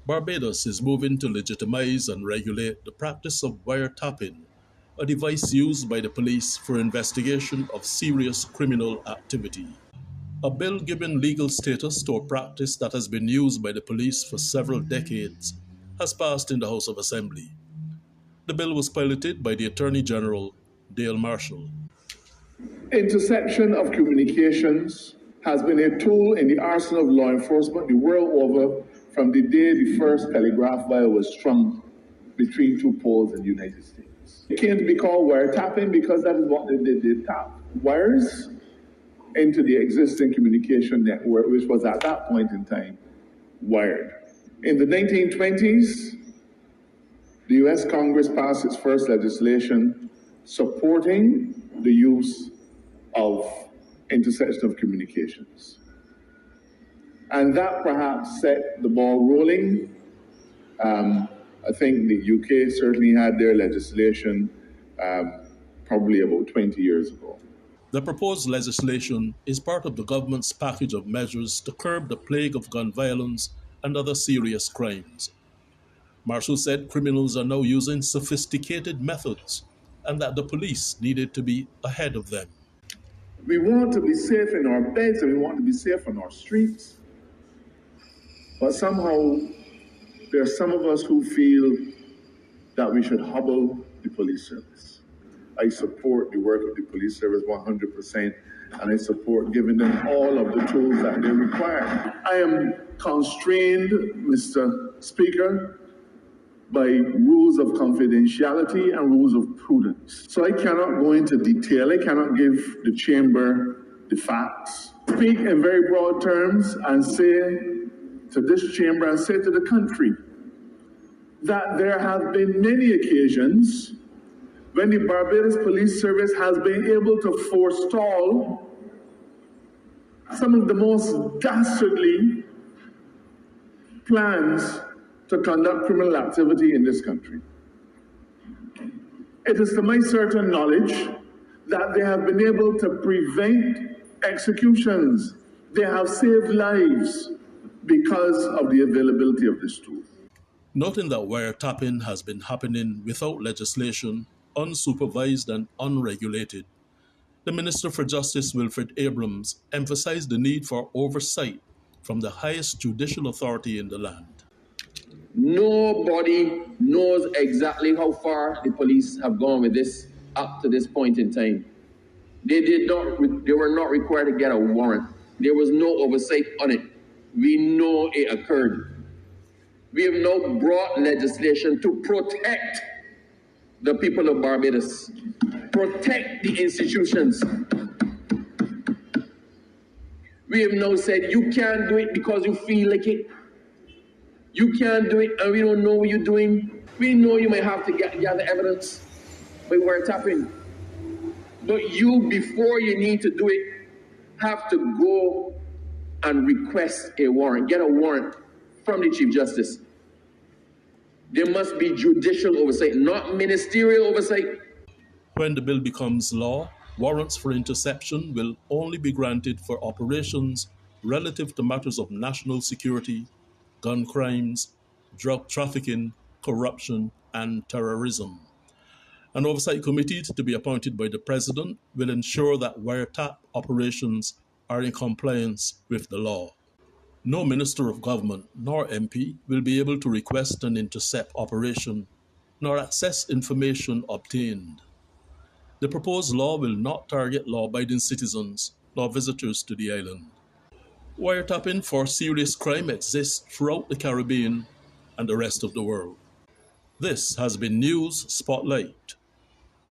Barbados is moving to legitimize and regulate the practice of wiretapping, a device used by the police for investigation of serious criminal activity. A bill giving legal status to a practice that has been used by the police for several decades has passed in the House of Assembly. The bill was piloted by the Attorney General, Dale Marshall. Interception of communications has been a tool in the arsenal of law enforcement the world over from the day the first telegraph wire was strung between two poles in the United States. It came to be called wiretapping because that is what they did. They tapped wires into the existing communication network, which was at that point in time wired. In the 1920s, the US Congress passed its first legislation supporting the use of interception of communications. And that perhaps set the ball rolling. I think the UK certainly had their legislation probably about 20 years ago. The proposed legislation is part of the government's package of measures to curb the plague of gun violence and other serious crimes. Marshall said criminals are now using sophisticated methods and that the police needed to be ahead of them. We want to be safe in our beds and we want to be safe on our streets. But somehow there are some of us who feel that we should hobble the police service. I support the work of the police service 100%, and I support giving them all of the tools that they require. I am constrained, Mr. Speaker, by rules of confidentiality and rules of prudence. So I cannot go into detail. I cannot give the chamber the facts. Speak in very broad terms and say to this chamber and say to the country that there have been many occasions when the Barbados Police Service has been able to forestall some of the most dastardly plans to conduct criminal activity in this country. It is to my certain knowledge that they have been able to prevent executions. They have saved lives because of the availability of this tool. Noting that wiretapping has been happening without legislation, unsupervised and unregulated, the Minister for Justice, Wilfred emphasized the need for oversight from the highest judicial authority in the land. Nobody knows exactly how far the police have gone with this up to this point in time. They were not required to get a warrant. There was no oversight on it. We know it occurred. We have now brought legislation to protect the people of Barbados, protect the institutions. We have now said you can't do it because you feel like it. You can't do it and we don't know what you're doing. We know you might have to gather evidence by wiretapping. But you, before you need to do it, have to go and request a warrant, get a warrant from the Chief Justice. There must be judicial oversight, not ministerial oversight. When the bill becomes law, warrants for interception will only be granted for operations relative to matters of national security, gun crimes, drug trafficking, corruption, and terrorism. An oversight committee to be appointed by the President will ensure that wiretap operations are in compliance with the law. No Minister of Government nor MP will be able to request an intercept operation nor access information obtained. The proposed law will not target law-abiding citizens nor visitors to the island. Wiretapping for serious crime exists throughout the Caribbean and the rest of the world. This has been News Spotlight.